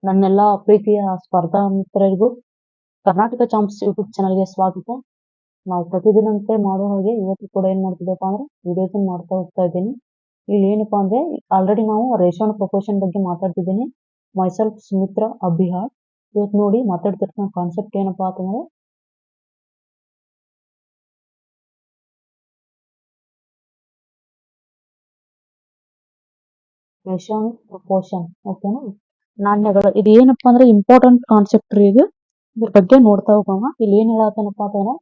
ನನ್ನೆಲ್ಲ ಪ್ರೀತಿಯ ಸ್ಪರ್ಧಾ ಮಿತ್ರರಿಗೂ ಕರ್ನಾಟಕ ಚಾಂಪ್ಸ್ ಯೂಟ್ಯೂಬ್ ಚಾನಲ್ಗೆ ಸ್ವಾಗತ. ನಾವು ಪ್ರತಿದಿನಂತೆ ಮಾಡೋ ಹಾಗೆ ಇವತ್ತು ಕೂಡ ಏನ್ ಮಾಡ್ತಿದ್ದಪ್ಪ ಅಂದ್ರೆ ವಿಡಿಯೋಸ್ ಮಾಡ್ತಾ ಹೋಗ್ತಾ ಇದ್ದೀನಿ. ಇಲ್ಲಿ ಏನಪ್ಪಾ ಅಂದ್ರೆ ಆಲ್ರೆಡಿ ನಾವು ರೇಷನ್ ಪ್ರಪೋರ್ಷನ್ ಬಗ್ಗೆ ಮಾತಾಡ್ತಿದ್ದೀನಿ. ಮೈಸೆಲ್ಫ್ ಸುಮಿತ್ರಾ ಅಭಿಹಾಳ್. ಇವತ್ತು ನೋಡಿ ಮಾತಾಡ್ತಿರ್ತಾನ ಕಾನ್ಸೆಪ್ಟ್ ಏನಪ್ಪಾ ಅಂತಂದ್ರೆ ರೇಷನ್ ಪ್ರಪೋರ್ಷನ್. ಓಕೆನಾ, ನಾಣ್ಯಗಳು ಇದು ಏನಪ್ಪಾ ಅಂದ್ರೆ ಇಂಪಾರ್ಟೆಂಟ್ ಕಾನ್ಸೆಪ್ಟ್ ರೀ ಇದು. ಇದ್ರ ಬಗ್ಗೆ ನೋಡ್ತಾ ಹೋಗೋಣ. ಇಲ್ಲಿ ಏನ್ ಹೇಳತ್ತನಪ್ಪಾ ಅಂತಂದ್ರೆ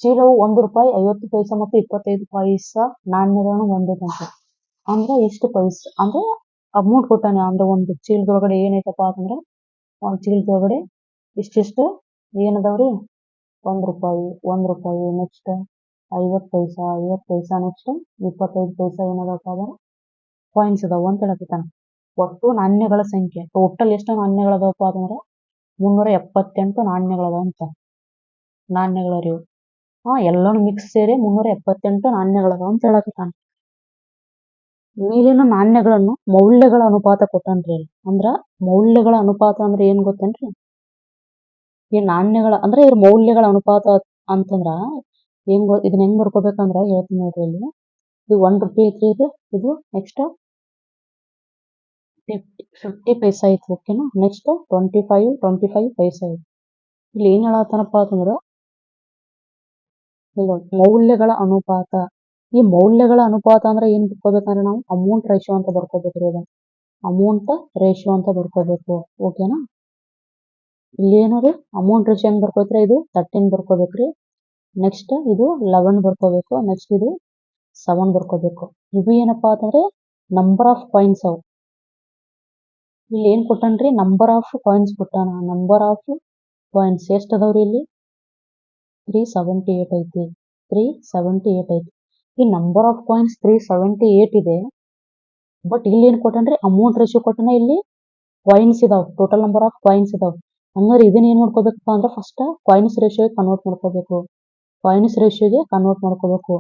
ಚೀಲವು 1 ರೂಪಾಯಿ 50 ಪೈಸಾ ಮತ್ತು 25 ಪೈಸಾ ನಾಣ್ಯಗಳನ್ನು ಹೊಂದಿದಂತೆ. ಅಂದ್ರೆ ಎಷ್ಟು ಪೈಸೆ ಅಂದ್ರೆ ಅಮೌಂಟ್ ಕೊಟ್ಟಾನೆ. ಅಂದ್ರೆ ಒಂದು ಚೀಲದೊಳಗಡೆ ಏನೈತಪ್ಪ ಅಂತಂದ್ರೆ ಒಂದ್ ಚೀಲದೊಳಗಡೆ ಇಷ್ಟಿಷ್ಟು ಏನದಾವ್ರಿ 1 ರೂಪಾಯಿ ನೆಕ್ಸ್ಟ್ 50 ಪೈಸಾ ನೆಕ್ಸ್ಟ್ 25 ಪೈಸಾ ಏನದಪ್ಪ ಅಂದ್ರೆ ಕಾಯಿನ್ಸ್ ಅದಾವ ಅಂತ ಹೇಳಕತ್ತಾನ. ಒಟ್ಟು ನಾಣ್ಯಗಳ ಸಂಖ್ಯೆ ಟೋಟಲ್ ಎಷ್ಟು ನಾಣ್ಯಗಳದವಪ್ಪ ಅಂತಂದ್ರೆ 378 ನಾಣ್ಯಗಳದಾವ ಅಂತ. ನಾಣ್ಯಗಳರಿವು ಎಲ್ಲಾನು ಮಿಕ್ಸ್ ಸೇರಿ 378 ನಾಣ್ಯಗಳದಾವ ಅಂತ ಹೇಳಕತ್ತಾನ. ಮೇಲಿನ ನಾಣ್ಯಗಳನ್ನು ಮೌಲ್ಯಗಳ ಅನುಪಾತ ಕೊಟ್ಟಾನ್ರಿ. ಅಂದ್ರ ಮೌಲ್ಯಗಳ ಅನುಪಾತ ಅಂದ್ರೆ ಏನ್ ಗೊತ್ತೇನ್ರಿ? ಈ ನಾಣ್ಯಗಳ ಅಂದ್ರೆ ಇವ್ರ ಮೌಲ್ಯಗಳ ಅನುಪಾತ ಅಂತಂದ್ರ ಇದನ್ನ ಹೆಂಗ್ ಬರ್ಕೋಬೇಕಂದ್ರ ಹೇಳ್ತೀನಿ ನೋಡ್ರಿ. ಇಲ್ಲಿ ಇದು 1 ರೂಪಾಯಿ ಐತ್ರಿ. ಇದು ನೆಕ್ಸ್ಟ್ 50 ಪೈಸಾ ಐತಿ. ಓಕೆನಾ, ನೆಕ್ಸ್ಟ್ 25 ಪೈಸಾ ಐತಿ. ಇಲ್ಲಿ ಏನ್ ಹೇಳತ್ತಾನಪ್ಪ ಅಂತಂದ್ರ ಮೌಲ್ಯಗಳ ಅನುಪಾತ. ಈ ಮೌಲ್ಯಗಳ ಅನುಪಾತ ಅಂದ್ರೆ ಏನ್ ಬರ್ಕೋಬೇಕಂದ್ರೆ ನಾವು ಅಮೌಂಟ್ ರೇಷಿಯೋ ಅಂತ ಬರ್ಕೋಬೇಕ್ರಿ. ಇದು ಅಮೌಂಟ್ ರೇಷಿಯೋ ಅಂತ ಬರ್ಕೋಬೇಕು. ಓಕೆನಾ, ಇಲ್ಲಿ ಏನಾದ್ರು ಅಮೌಂಟ್ ರೇಷಿಯೋ ಹೆಂಗ್ ಬರ್ಕೋತ್ರಿ? ಇದು 13 ಬರ್ಕೋಬೇಕ್ರಿ. ನೆಕ್ಸ್ಟ್ ಇದು 11 ಬರ್ಕೋಬೇಕು. ನೆಕ್ಸ್ಟ್ ಇದು 7 ಬರ್ಕೋಬೇಕು. ಇವು ಏನಪ್ಪಾ ಅಂತಂದ್ರೆ ನಂಬರ್ ಆಫ್ ಕಾಯಿನ್ಸ್ ಅವು. ಇಲ್ಲಿ ಏನ್ ಕೊಟ್ಟಾನ್ರಿ? ನಂಬರ್ ಆಫ್ ಕಾಯಿನ್ಸ್ ಕೊಟ್ಟಾನ. ನಂಬರ್ ಆಫ್ ಕಾಯಿನ್ಸ್ ಎಷ್ಟ್ ಅದಾವ್ರಿ? ಇಲ್ಲಿ 378 ಐತಿ. 378 ಐತಿ. ಈ ನಂಬರ್ ಆಫ್ ಕಾಯಿನ್ಸ್ 378 ಇದೆ. ಬಟ್ ಇಲ್ಲಿ ಏನ್ ಕೊಟ್ಟಾನ್ರಿ? ಅಮೌಂಟ್ ರೇಷಿಯೋ ಕೊಟ್ಟಾನ. ಇಲ್ಲಿ ಕಾಯಿನ್ಸ್ ಇದಾವ್, ಟೋಟಲ್ ನಂಬರ್ ಆಫ್ ಕಾಯಿನ್ಸ್ ಇದಾವ್. ಹಂಗಾರೆ ಇದನ್ನ ಏನ್ ಮಾಡ್ಕೋಬೇಕಪ್ಪ ಅಂದ್ರೆ ಫಸ್ಟ್ ಕಾಯಿನ್ಸ್ ರೇಷಿಯೋಗೆ ಕನ್ವರ್ಟ್ ಮಾಡ್ಕೋಬೇಕು. ಕಾಯಿನ್ಸ್ ರೇಷಿಯೋಗೆ ಕನ್ವರ್ಟ್ ಮಾಡ್ಕೋಬೇಕು.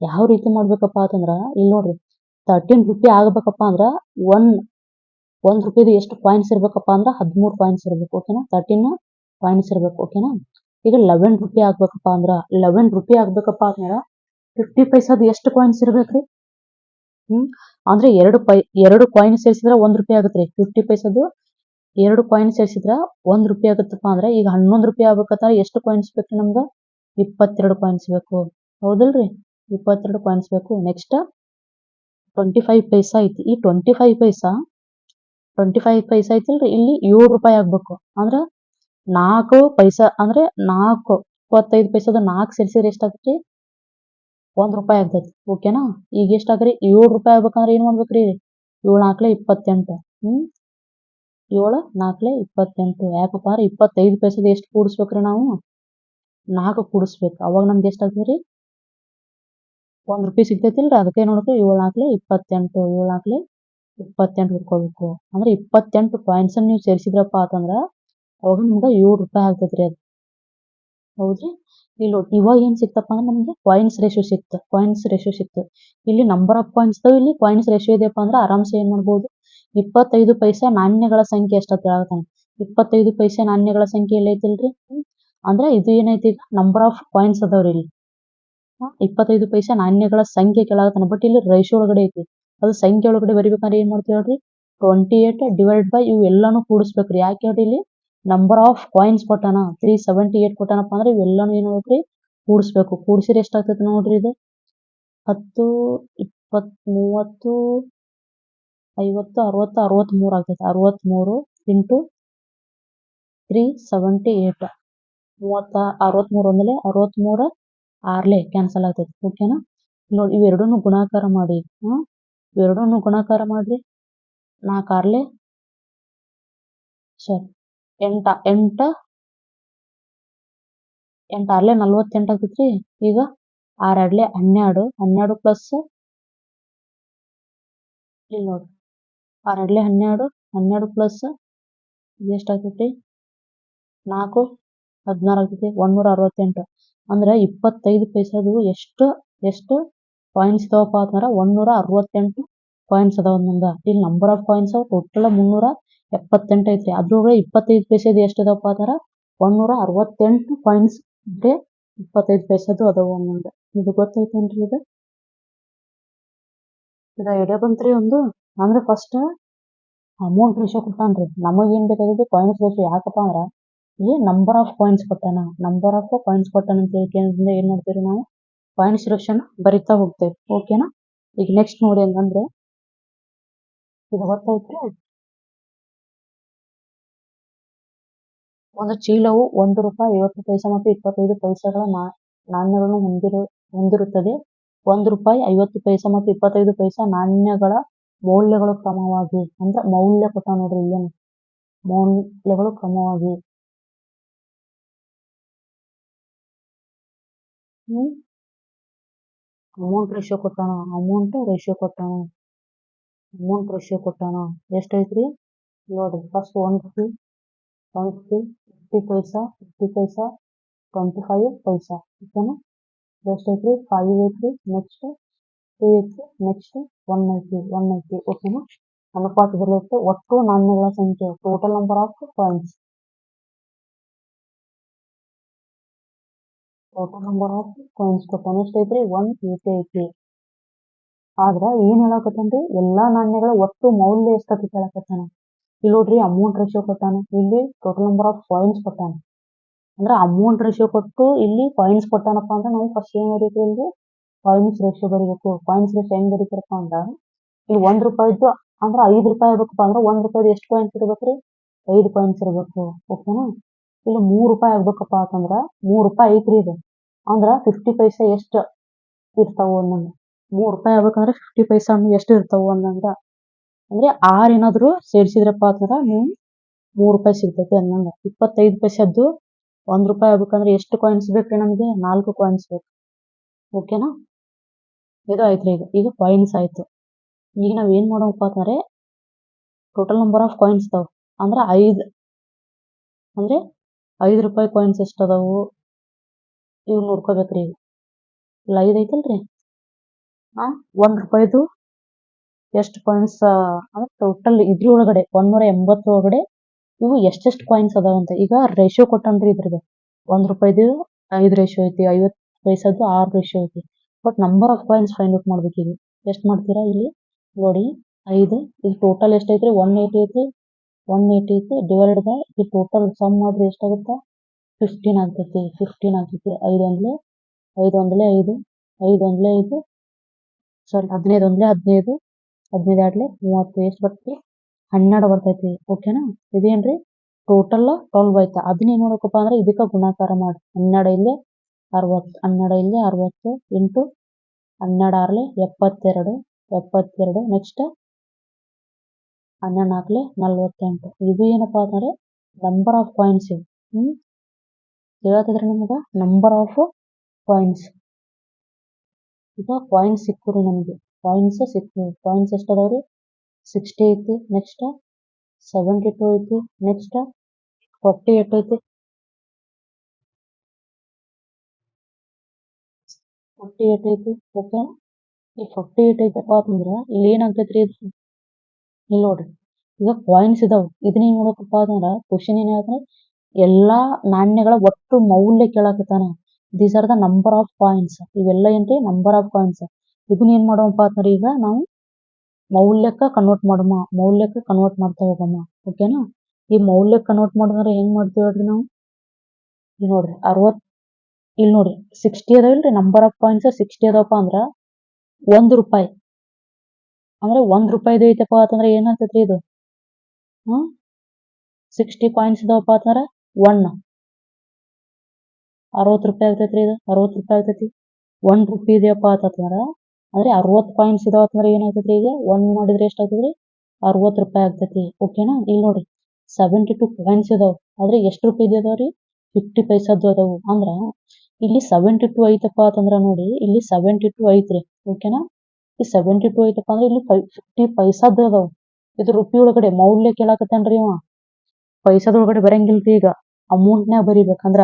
ಯಾವ ರೀತಿ ಮಾಡ್ಬೇಕಪ್ಪ ಅಂತಂದ್ರ ಇಲ್ಲಿ ನೋಡ್ರಿ, 13 ರೂಪಾಯಿ ಆಗ್ಬೇಕಪ್ಪ ಅಂದ್ರ ಒಂದ್ ರೂಪಾಯಿದು ಎಷ್ಟು ಕಾಯಿನ್ಸ್ ಇರ್ಬೇಕಪ್ಪ ಅಂದ್ರ 13 ಕಾಯಿನ್ಸ್ ಇರ್ಬೇಕು. ಓಕೆನಾ, 13 ಕಾಯಿನ್ಸ್ ಇರ್ಬೇಕು. ಓಕೆನಾ, ಈಗ 11 ರೂಪಾಯಿ ಆಗ್ಬೇಕಪ್ಪ ಅಂದ್ರ 11 ರೂಪಾಯಿ ಆಗ್ಬೇಕಪ್ಪ ಅಂದ್ರ 50 ಪೈಸಾದ ಎಷ್ಟು ಕಾಯಿನ್ಸ್ ಇರ್ಬೇಕ್ರಿ? ಅಂದ್ರೆ ಎರಡು ಕಾಯಿನ್ ಸೇರಿಸಿದ್ರೆ 1 ರೂಪಾಯಿ ಆಗತ್ರಿ. 50 ಪೈಸಾದು 2 ಕಾಯಿನ್ ಸೇರಿಸಿದ್ರ 1 ರೂಪಾಯಿ ಆಗತ್ತಪ್ಪ ಅಂದ್ರೆ ಈಗ 11 ರೂಪಾಯಿ ಆಗ್ಬೇಕಂದ್ರ ಎಷ್ಟು ಕಾಯಿನ್ಸ್ ಬೇಕು ನಮ್ಗ? 22 ಕಾಯಿನ್ಸ್ ಬೇಕು. ಹೌದಲ್ರಿ? 22 ಕಾಯಿನ್ಸ್ ಬೇಕು. ನೆಕ್ಸ್ಟ್ 25 ಪೈಸಾ ಐತಿ. ಈ 25 ಪೈಸಾ ಐತಿಲ್ರಿ, ಇಲ್ಲಿ 7 ರೂಪಾಯಿ ಆಗ್ಬೇಕು. ಅಂದ್ರ 4 ಪೈಸಾ ಅಂದ್ರೆ 25 ಪೈಸಾದ 4 ಸೇರಿಸಿದ್ರೆ ಎಷ್ಟಾಗತ್ರಿ? 1 ರೂಪಾಯಿ ಆಗ್ತೈತಿ. ಓಕೆನಾ, ಈಗ ಎಷ್ಟಾಗ್ರಿ? 7 ರೂಪಾಯಿ ಆಗ್ಬೇಕಂದ್ರ ಏನ್ ಮಾಡ್ಬೇಕ್ರಿ? 7 4 28. 7 4 28. ಯಾಕಪ್ಪ ಅಂದ್ರೆ 25 ಪೈಸದ ಎಷ್ಟು ಕೂಡಿಸ್ಬೇಕ್ರಿ ನಾವು? 4 ಕೂಡಿಸ್ಬೇಕು. ಅವಾಗ ನಮ್ಗೆ ಎಷ್ಟಾಗ್ತದ್ರಿ? 1 ರೂಪಾಯಿ ಸಿಗ್ತೈತಿಲ್ರಿ. ಅದಕ್ಕೆ ನೋಡ್ರಿ 7 4 28. 7 4 28 ಬಿಟ್ಕೋಬೇಕು. ಅಂದ್ರೆ 28 ಕಾಯಿನ್ಸ್ ನೀವು ಸೇರಿಸಿದ್ರಪ್ಪ ಅಂತಂದ್ರ ಅವಾಗ ನಿಮ್ಗೆ 7 ರೂಪಾಯಿ ಆಗ್ತೈತ್ರಿ ಅದು. ಹೌದ್ರಿ? ಇಲ್ಲಿ ಇವಾಗ ಏನ್ ಸಿಕ್ತಪ್ಪ ಅಂದ್ರೆ ನಮ್ಗೆ ಕಾಯಿನ್ಸ್ ರೇಷಿಯೋ ಸಿಕ್ತು. ಇಲ್ಲಿ ನಂಬರ್ ಆಫ್ ಕಾಯಿನ್ಸ್ ಇದಾವ, ಇಲ್ಲಿ ಕಾಯಿನ್ಸ್ ರೇಷಿಯೋ ಇದೆಯಪ್ಪ ಅಂದ್ರೆ ಆರಾಮ್ಸೆ ಏನ್ ಮಾಡ್ಬೋದು? 25 ಪೈಸಾ ನಾಣ್ಯಗಳ ಸಂಖ್ಯೆ ಎಷ್ಟಂತ ಹೇಳತಾನ. 25 ಪೈಸೆ ನಾಣ್ಯಗಳ ಸಂಖ್ಯೆ ಎಲ್ಲೈತಿಲ್ರಿ? ಅಂದ್ರೆ ಇದು ಏನೈತಿ? ನಂಬರ್ ಆಫ್ ಕಾಯಿನ್ಸ್ ಅದಾವ್ರಿ ಇಲ್ಲಿ. 25 ಪೈಸಾ ನಾಣ್ಯಗಳ ಸಂಖ್ಯೆ ಕೇಳಾಕತ್ತಾನ. ಬಟ್ ಇಲ್ಲಿ ರೇಷಿಯೋ ಒಳಗಡೆ ಐತಿ. ಅದು ಸಂಖ್ಯೆ ಒಳಗಡೆ ಬರಿಬೇಕಂದ್ರೆ ಏನ್ ಮಾಡ್ತೀವಿ ಹೇಳ್ರಿ? 28 ಡಿವೈಡ್ ಬೈ ಇವು ಎಲ್ಲಾನು ಕೂಡಿಸ್ಬೇಕ್ರಿ. ಯಾಕೆ ಹೇಳ್ರಿ? ಇಲ್ಲಿ ನಂಬರ್ ಆಫ್ ಕಾಯಿನ್ಸ್ ಕೊಟ್ಟಾನ 378 ಕೊಟ್ಟಾನಪ್ಪ ಅಂದ್ರೆ ಇವೆಲ್ಲಾನು ಏನ್ ಮಾಡ್ಬೇಕ್ರಿ? ಕೂಡಿಸ್ಬೇಕು. ಕೂಡಿಸಿದ್ರೆ ಎಷ್ಟಾಗ್ತೈತಿ ನೋಡ್ರಿ? ಇದು 10 20 30 50 60 63 ಆಗ್ತೈತಿ. 63 ಇಂಟು 378 63 ಒಂದಲೇ 63 6ಲೇ ಕ್ಯಾನ್ಸಲ್ ಆಗ್ತೈತಿ. ಓಕೆನಾ, ನೋಡಿ ಇವೆರಡನ್ನು ಗುಣಾಕಾರ ಮಾಡಿ. ಇವೆರಡನ್ನು ಗುಣಾಕಾರ ಮಾಡ್ರಿ. 4 6ಲೇ 8 6ಲೇ 48 ಆಗ್ತೈತ್ರಿ. ಈಗ 6 2ಲೇ 12 12 ಪ್ಲಸ್ ಇಲ್ಲಿ ನೋಡ್ರಿ 6 2ಲೇ 12 12 ಪ್ಲಸ್ ಎಷ್ಟಾಗ್ತೈತಿ? 4 16 ಆಗ್ತೈತಿ. 168. ಅಂದ್ರೆ 25 ಪೈಸಾದು ಎಷ್ಟು ಕಾಯಿನ್ಸ್ ಇದಾವಪ್ಪ ಅಂತಂದ್ರ 168 ಕಾಯಿನ್ಸ್ ಅದಾವ ಮುಂದ. ಇಲ್ಲಿ ನಂಬರ್ ಆಫ್ ಕಾಯಿನ್ಸ್ ಟೋಟಲ್ 78 ಐತ್ರಿ. ಅದ್ರೊಳಗೆ 25 ಪೈಸೆದು ಎಷ್ಟು ಅದಾವಪ್ಪ ಅಂದ್ರ 168 ಕಾಯಿನ್ಸ್ ಅಂದ್ರೆ 25 ಪೈಸೆದು ಅದಾವ ಒಂದೊಂದು. ಇದು ಗೊತ್ತೈತೇನ್ರಿ ಇದು ಐಡಿಯಾ ಬಂತ್ರಿ ಒಂದು. ಅಂದ್ರೆ ಫಸ್ಟ್ ಅಮೌಂಟ್ ರೇಷಿಯೋ ಕೊಟ್ಟಾನ್ರಿ. ನಮಗೇನ್ ಬೇಕಾಗಿದೆ ಕಾಯಿನ್ಸ್ ರೇಷಿಯೋ. ಯಾಕಪ್ಪ ಅಂದ್ರ ಇಲ್ಲಿ ನಂಬರ್ ಆಫ್ ಕಾಯಿನ್ಸ್ ಕೊಟ್ಟಾನ. ನಂಬರ್ ಆಫ್ ಕಾಯಿನ್ಸ್ ಕೊಟ್ಟಾನ ಅಂತ ತಿಳ್ಕೊಂಡ್ರೆ ಏನ್ ಮಾಡ್ತೀವಿ ನಾವು ಕಾಯಿನ್ಸ್ ರೇಷಿಯೋನ ಬರಿತಾ ಹೋಗ್ತೇವೆ. ಓಕೆನಾ. ಈಗ ನೆಕ್ಸ್ಟ್ ನೋಡಿ ಹಂಗಂದ್ರೆ ಇದು ಗೊತ್ತೈತ್ರಿ. ಒಂದು ಚೀಲವು ₹1, 50 ಪೈಸೆ ಮತ್ತು 25 ಪೈಸೆಗಳ ನಾಣ್ಯಗಳನ್ನು ಹೊಂದಿರುತ್ತದೆ. ₹1, 50 ಪೈಸೆ ಮತ್ತು 25 ಪೈಸೆ ನಾಣ್ಯಗಳ ಮೌಲ್ಯಗಳು ಕ್ರಮವಾಗಿ ಅಂದ್ರೆ ಮೌಲ್ಯ ಕೊಟ್ಟ ನೋಡ್ರಿ. ಇಲ್ಲೇನು ಮೌಲ್ಯಗಳು ಕ್ರಮವಾಗಿ ಅಮೌಂಟ್ ರೇಷಿಯೋ ಕೊಟ್ಟಾನ. ಅಮೌಂಟ್ ರೇಷಿಯೋ ಕೊಟ್ಟಾನ. ಎಷ್ಟೈತ್ರಿ ನೋಡ್ರಿ. ಫಸ್ಟ್ ₹1, 50 ಪೈಸಾ, 50 ಪೈಸಾ, 25 ಪೈಸಾ. ಓಕೆನಾ. ಎಷ್ಟೈತ್ರಿ 5 ಐತ್ರಿ. ನೆಕ್ಸ್ಟ್ 3 ಐತ್ರಿ. ನೆಕ್ಸ್ಟ್ 1 ಐತಿ. ಓಕೆನಾ. ಅನುಪಾತದಲ್ಲಿರುತ್ತೆ ಒಟ್ಟು ನಾಣ್ಯಗಳ ಸಂಖ್ಯೆ. Total number of coins. ಕೊಟ್ಟಾನ. ಎಷ್ಟೈತ್ರಿ 180 ಐತಿ. ಆದ್ರ ಏನ್ ಹೇಳಕತ್ತನ್ರಿ ಎಲ್ಲಾ ನಾಣ್ಯಗಳ ಒಟ್ಟು ಮೌಲ್ಯ ಎಷ್ಟಂತ ಹೇಳಕತ್ತಾನ. ಇಲ್ಲಿ ನೋಡ್ರಿ ಅಮೌಂಟ್ ರೇಷಿಯೋ ಕೊಟ್ಟಾನ. ಇಲ್ಲಿ ಟೋಟಲ್ ನಂಬರ್ ಆಫ್ ಕಾಯಿನ್ಸ್ ಕೊಟ್ಟಾನ. ಅಂದ್ರೆ ಅಮೌಂಟ್ ರೇಷಿಯೋ ಕೊಟ್ಟು ಇಲ್ಲಿ ಕಾಯಿನ್ಸ್ ಕೊಟ್ಟಾನಪ್ಪ ಅಂದ್ರೆ ನಾವು ಫಸ್ಟ್ ಏನ್ ಬರೀತೀವಿ ಇಲ್ಲಿ ಕಾಯಿನ್ಸ್ ರೇಷಿಯೋ ಬರೀಬೇಕು. ಕಾಯಿನ್ಸ್ ರೇಷಿಯೋ ಹೆಂಗ್ ಬರೀತಾರಪ್ಪ ಅಂದ್ರ ಇಲ್ಲಿ ₹1 ಅಂದ್ರೆ ₹5 ಆಗ್ಬೇಕಪ್ಪ ಅಂದ್ರೆ ₹1 ಎಷ್ಟು ಕಾಯಿನ್ಸ್ ಇರ್ಬೇಕ್ರಿ 5 ಕಾಯಿನ್ಸ್ ಇರ್ಬೇಕು. ಓಕೆನಾ. ಇಲ್ಲಿ ₹3 ಆಗ್ಬೇಕಪ್ಪ ಅಂತಂದ್ರ ₹3 ಐತ್ರಿ ಇದು. ಅಂದ್ರ 50 ಪೈಸೆ ಎಷ್ಟು ಇರ್ತಾವ ಒಂದೊಂದು. ₹3 ಆಗ್ಬೇಕಂದ್ರೆ 50 ಪೈಸಾ ಎಷ್ಟು ಇರ್ತಾವ ಒಂದೊಂದ. ಅಂದ್ರೆ 6 ಏನಾದ್ರು ಸೇರ್ಸಿದ್ರಪ್ಪ ಅಂತಂದ್ರ ನೀವು ₹3 ಸಿಗ್ತೈತಿ ಅನ್ನಂಗ. 25 ಪೈಸೆದ್ದು ₹1 ಆಗ್ಬೇಕಂದ್ರೆ ಎಷ್ಟು ಕಾಯಿನ್ಸ್ ಬೇಕ್ರಿ ನಮ್ಗೆ 4 ಕಾಯಿನ್ಸ್ ಬೇಕು. ಓಕೆನಾ. ಇದು ಆಯ್ತ್ರಿ. ಈಗ ಕಾಯಿನ್ಸ್ ಆಯ್ತು. ಈಗ ನಾವ್ ಏನ್ ಮಾಡೋಣಪ್ಪ ಅಂತಂದ್ರೆ ಟೋಟಲ್ ನಂಬರ್ ಆಫ್ ಕಾಯಿನ್ಸ್ ಅದಾವ ಅಂದ್ರ 5 ಅಂದ್ರೆ ₹5 ಕಾಯಿನ್ಸ್ ಎಷ್ಟು ಅದಾವು ಇವ್ ನೋಡ್ಕೋಬೇಕ್ರಿ. ಈಗ ಇಲ್ಲ 5 ಐತಲ್ರಿ. ₹1 ಎಷ್ಟು ಕಾಯಿನ್ಸ್ ಅಂದ್ರೆ ಟೋಟಲ್ ಇದ್ರೊಳಗಡೆ 180 ಒಳಗಡೆ ಇವು ಎಷ್ಟೆಷ್ಟು ಕಾಯಿನ್ಸ್ ಅದಾವಂತ. ಈಗ ರೇಷಿಯೋ ಕೊಟ್ಟನ್ರಿ ಇದ್ರದ್ದು. ₹1 5 ರೇಷಿಯೋ ಐತಿ. 50 ಪೈಸದ್ದು 6 ರೇಷಿಯೋ ಐತಿ. But number of coins find out ಮಾಡ್ಬೇಕು. ಈಗ ಎಷ್ಟು ಮಾಡ್ತೀರಾ ಇಲ್ಲಿ ನೋಡಿ 5 ಈಗ ಟೋಟಲ್ ಎಷ್ಟೈತ್ರಿ 180 ಐತಿ. 180 ಐತಿ ಡಿವೈಡೆಡ್ ಬೈ ಈ ಟೋಟಲ್ ಸಮ್ ಮಾಡ್ರಿ ಎಷ್ಟಾಗುತ್ತಾ 15 ಆಗ್ತೈತಿ. 5 ಒಂದ್ಲೆ 5 5 5 ಸಾರಿ 15 15 15 ಆಡ್ಲೆ 30 ಎಷ್ಟು ಬರ್ತೈತಿ 12 ಬರ್ತೈತಿ. ಓಕೆನಾ. ಇದೇನ್ರಿ ಟೋಟಲ್ 12 ಐತೆ. ಅದನ್ನೇನ್ ಮಾಡ್ಬೇಕಪ್ಪ ಅಂದ್ರೆ ಇದಕ್ಕ ಗುಣಾಕಾರ ಮಾಡಿ 12 ಇಲ್ಲಿ 60 12 ಇಲ್ಲಿ 60 ಇಂಟು 12 6 72 ನೆಕ್ಸ್ಟ್ 12 4 48. ಇದು ಏನಪ್ಪಾ ಅಂತಂದ್ರೆ ನಂಬರ್ ಆಫ್ ಕಾಯಿನ್ಸ್. ಹೇಳ್ತಿದ್ರೆ ನಿಮ್ಗ ನಂಬರ್ ಆಫ್ ಕಾಯಿನ್ಸ್. ಈಗ ಕಾಯಿನ್ಸ್ ಸಿಕ್ಕ್ರಿ ನಮ್ಗೆ. ಕಾಯಿನ್ಸ್ ಎಷ್ಟು ಅದಾವ್ರಿ 60 ಐತಿ. ನೆಕ್ಸ್ಟ್ 72 ಐತಿ. ನೆಕ್ಸ್ಟ್ 48 ಐತಿ. 48 ಐತಿ. ಓಕೆ. ಈ 48 ಐತಪ್ಪ ಅಂತಂದ್ರ ಇಲ್ಲಿ ಏನಾಗ್ತೈತ್ರಿ ಇದು ಇಲ್ಲಿ ನೋಡ್ರಿ. ಈಗ ಕಾಯಿನ್ಸ್ ಇದಾವ್. ಇದನ್ನ ಏನ್ ಮಾಡ್ಬೇಕಪ್ಪ ಅಂತಂದ್ರ ಕ್ವಶನ್ ಏನ್ ಹೇಳ್ತಾನೆ ಎಲ್ಲಾ ನಾಣ್ಯಗಳ ಒಟ್ಟು ಮೌಲ್ಯ ಕೇಳಾಕತ್ತಾನ. These are the number of coins. ಇವೆಲ್ಲ ಏನ್ರಿ ನಂಬರ್ ಆಫ್ ಕಾಯಿನ್ಸ್. ಇದನ್ನ ಏನ್ ಮಾಡೋಣಪ್ಪ ಅಂತಂದ್ರೆ ಈಗ ನಾವು ಮೌಲ್ಯಕ್ಕ ಕನ್ವರ್ಟ್ ಮಾಡ್ತಾ ಹೋಗಮ್ಮ. ಓಕೆನಾ. ಈ ಮೌಲ್ಯಕ್ಕೆ ಕನ್ವರ್ಟ್ ಮಾಡಿದ್ರೆ ಹೆಂಗ್ ಮಾಡ್ತೀವಿ ಹೇಳ್ರಿ ನಾವು. ಇಲ್ಲಿ ನೋಡ್ರಿ 60 ಇಲ್ಲಿ ನೋಡ್ರಿ 60 ಅದಾವಿಲ್ರಿ ನಂಬರ್ ಆಫ್ ಕಾಯಿನ್ಸ್ 60 ಅದಾವಪ್ಪ ಅಂದ್ರ ₹1 ಅಂದ್ರೆ ₹1 ಐತಪ್ಪ ಅಂತಂದ್ರೆ ಏನಾಗ್ತೈತ್ರಿ ಇದು 60 ಕಾಯಿನ್ಸ್ ಇದಾವಪ್ಪ ಅಂತಂದ್ರ ₹60 ಆಗ್ತೈತ್ರಿ. ಇದು ₹60 ಆಗ್ತೈತಿ. ₹1 ಇದೆಯಪ್ಪ ಅಂತಂದ್ರ ಅಂದ್ರೆ 60 ಕಾಯಿನ್ಸ್ ಇದಾವ ಅಂತಂದ್ರೆ ಏನಾಗ್ತೈತ್ರಿ ಈಗ 1 ಮಾಡಿದ್ರೆ ಎಷ್ಟು ಆಗ್ತೈತ್ರಿ ₹60 ಆಗ್ತೈತಿ. ಓಕೆನಾ. ಇಲ್ಲಿ ನೋಡ್ರಿ 72 ಕಾಯಿನ್ಸ್ ಇದಾವ. ಆದ್ರೆ ಎಷ್ಟು ರೂಪಾಯಿ ಇದಾವ್ರಿ 50 ಪೈಸದ್ದು ಅದಾವು. ಅಂದ್ರ ಇಲ್ಲಿ 72 ಐತಪ್ಪ ಅಂತಂದ್ರ ನೋಡಿ ಇಲ್ಲಿ 72 ಐತ್ರಿ. ಓಕೆನಾ. ಈ 72 ಐತಪ್ಪ ಅಂದ್ರೆ ಇಲ್ಲಿ 50 ಪೈಸದ್ದು ಅದಾವು. ಇದು ರೂಪಾಯಿ ಒಳಗಡೆ ಮೌಲ್ಯ ಕೇಳಾಕತ್ತಾನ್ರಿ ಇವ. ಪೈಸಾದೊಳಗಡೆ ಬರಂಗಿಲ್ರಿ. ಈಗ ಅಮೌಂಟ್ನ್ಯಾಗ ಬರಿಬೇಕಂದ್ರ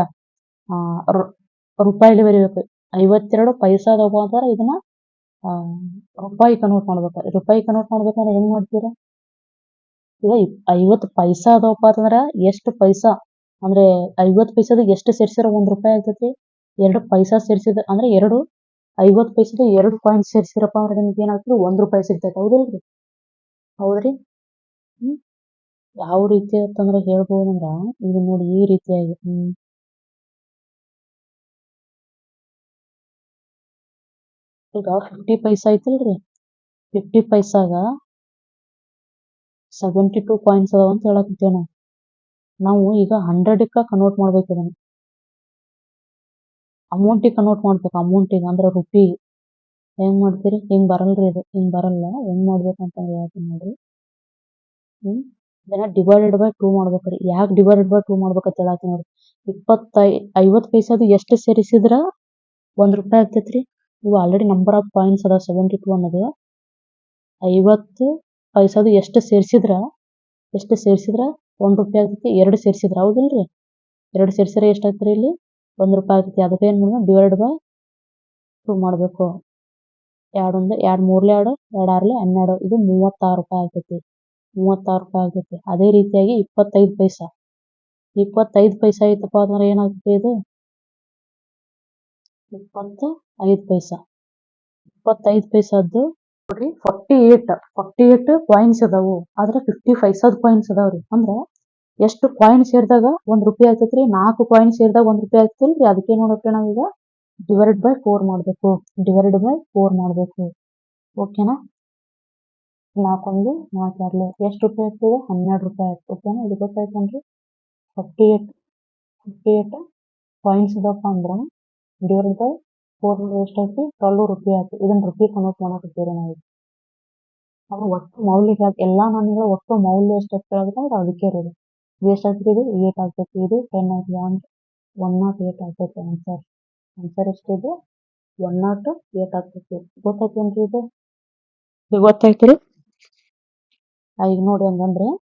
ರೂಪಾಯಿಲಿ ಬರಿಬೇಕು. 52 ಪೈಸಾ ಅದಾವ ಅಂತಾರ ಇದನ್ನ ರೂಪಾಯಿ ಕನ್ವರ್ಟ್ ಮಾಡ್ಬೇಕು. ರೂಪಾಯಿ ಕನ್ವರ್ಟ್ ಮಾಡ್ಬೇಕಂದ್ರೆ ಹೆಂಗ್ ಮಾಡ್ತೀರಾ ಈಗ 50 ಪೈಸಾ ಅದಾವಪ್ಪ ಅಂತಂದ್ರ ಎಷ್ಟು ಪೈಸಾ ಅಂದ್ರೆ 50 ಪೈಸದ ಎಷ್ಟು ಸೇರ್ಸಿರ 1 ರೂಪಾಯಿ ಆಗ್ತೈತಿ. 2 ಪೈಸಾ ಸೇರ್ಸಿದ ಅಂದ್ರೆ 50 ಪೈಸದ 2 ಕಾಯಿನ್ ಸೇರ್ಸಿರಪ್ಪ ಅಂದ್ರೆ ನಿಮ್ಗೆ ಏನಾಗ್ತದೆ 1 ರೂಪಾಯಿ ಸಿಗ್ತೈತೆ. ಹೌದಿಲ್ರಿ? ಹೌದ್ರಿ? ಹ್ಮ್ ಯಾವ ರೀತಿ ಅಂತಂದ್ರೆ ಹೇಳ್ಬೋದಂದ್ರ ಇದು ನೋಡಿ ಈ ರೀತಿಯಾಗಿ ಈಗ 50 ಪೈಸಾ ಐತಿಲ್ರಿ, 50 ಪೈಸಾಗ 72 ಕಾಯಿನ್ಸ್ ಅದಾವ ಅಂತ ಹೇಳಕತ್ತೇವೆ ನಾವು. ನಾವು ಈಗ 100ಕ್ಕ ಕನ್ವರ್ಟ್ ಮಾಡ್ಬೇಕು ಇದನ್ನ. ಅಮೌಂಟಿಗೆ ಕನ್ವರ್ಟ್ ಮಾಡ್ಬೇಕು, ಅಮೌಂಟಿಗೆ ಅಂದ್ರೆ ರುಪಿ. ಹೆಂಗ್ ಮಾಡ್ತೀರಿ? ಹಿಂಗ್ ಬರಲ್ರಿ ಇದು, ಹಿಂಗ್ ಬರಲ್ಲ. ಹೆಂಗ್ ಮಾಡ್ಬೇಕಂತಂದ್ರೆ ಹೇಳ್ತೀನಿ ನೋಡ್ರಿ. ಇದನ್ನ ಡಿವೈಡೆಡ್ ಬೈ 2 ಮಾಡ್ಬೇಕ್ರಿ. ಯಾಕೆ ಡಿವೈಡೆಡ್ ಬೈ 2 ಮಾಡ್ಬೇಕಂತ ಹೇಳತ್ತೀನಿ ನೋಡ್ರಿ. 50 ಪೈಸಾದು ಎಷ್ಟು ಸೇರಿಸಿದ್ರ 1 ರೂಪಾಯಿ ಆಗ್ತೈತ್ರಿ. ಇವು ಆಲ್ರೆಡಿ ನಂಬರ್ ಆಫ್ ಕಾಯಿನ್ಸ್ ಅದ 72 ಅನ್ನೋದು. 50 ಪೈಸಾದು ಎಷ್ಟು ಸೇರಿಸಿದ್ರ 1 ರೂಪಾಯಿ ಆಗ್ತೈತಿ. 2 ಸೇರಿಸಿದ್ರ ಹೌದಿಲ್ರಿ? 2 ಸೇರಿಸಿದ್ರೆ ಎಷ್ಟಾಗ್ತರಿ ಇಲ್ಲಿ 1 ರೂಪಾಯಿ ಆಗ್ತೈತಿ. ಅದಕ್ಕೆ ಏನ್ ಮಾಡೋಣ ಡಿವೈಡೆಡ್ ಬೈ 2 ಮಾಡ್ಬೇಕು. 2 ಮೂರ್ಲೆ 2 2 ಆರ್ಲೆ 12 ಇದು 36 ರೂಪಾಯಿ ಆಗ್ತೈತಿ. 36 ರೂಪಾಯಿ ಆಗ್ತೈತಿ. ಅದೇ ರೀತಿಯಾಗಿ 25 ಪೈಸಾ 25 ಪೈಸಾ ಐತಪ್ಪ ಅಂದ್ರೆ ಏನಾಗ್ತದೆ ಇದು 25 ಪೈಸಾ 25 ಪೈಸಾದ್ದು ನೋಡ್ರಿ 48 ಕಾಯಿನ್ಸ್ ಅದಾವು. ಆದ್ರೆ 50 ಪೈಸಾದ್ ಕಾಯಿನ್ಸ್ ಅದಾವ್ರಿ. ಅಂದ್ರ ಎಷ್ಟು ಕಾಯಿನ್ ಸೇರಿದಾಗ 1 ರೂಪಾಯಿ ಆಗ್ತೈತ್ರಿ. 4 ಕಾಯಿನ್ ಸೇರಿದಾಗ 1 ರೂಪಾಯಿ ಆಗ್ತೈತ್ರಿ. ಅದಕ್ಕೆ ನೋಡಕ್ಕೆ ನಾವೀಗ ಡಿವೈಡೆಡ್ ಬೈ 4 ಮಾಡ್ಬೇಕು. ಡಿವೈಡೆಡ್ ಬೈ 4 ಮಾಡ್ಬೇಕು. ಓಕೆನಾ? 4 1 4 2 ಎಷ್ಟು ರೂಪಾಯಿ ಆಗ್ತದೆ 12 ರೂಪಾಯಿ ಆಗ್ತದೆ. ಓಕೆನಾ? ಇದು ಗೊತ್ತಾಯ್ತೇನ್ರಿ? 48 ಕಾಯಿನ್ಸ್ ಇದಪ್ಪ ಅಂದ್ರ ಡಿವೈಡೆಡ್ ಬೈ 4 ಎಷ್ಟಾಯ್ತು 12 ರೂಪಾಯಿ ಆಯ್ತು. ಇದನ್ನ ರೂಪಾಯಿ ಕನ್ವರ್ಟ್ ಮಾಡಕತ್ತೀವಿ ನಾವು. ಅದ್ರ ಒಟ್ಟು ಮೌಲ್ಯ ಎಲ್ಲಾ ನಾಣ್ಯಗಳ ಒಟ್ಟು ಮೌಲ್ಯ ಎಷ್ಟು ಆಗುತ್ತೆ ಅಂದ್ರೆ ಅದಕ್ಕೆ ಇರೋದು. ಇದು ಎಷ್ಟಾಗ್ತದೆ ಇದು 8 ಆಗ್ತೈತಿ. ಇದು 10 ಆಗ್ತದೆ. 108 ಆಗ್ತೈತಿ ಆನ್ಸರ್. ಆನ್ಸರ್ ಎಷ್ಟಿದೆ 108 ಆಗ್ತೈತಿ. ಗೊತ್ತಾಯ್ತೇನ್ರಿ ಇದು? ಗೊತ್ತಾಯ್ತ್ರಿ? ಈಗ ನೋಡಿ ಹಂಗಂದ್ರೆ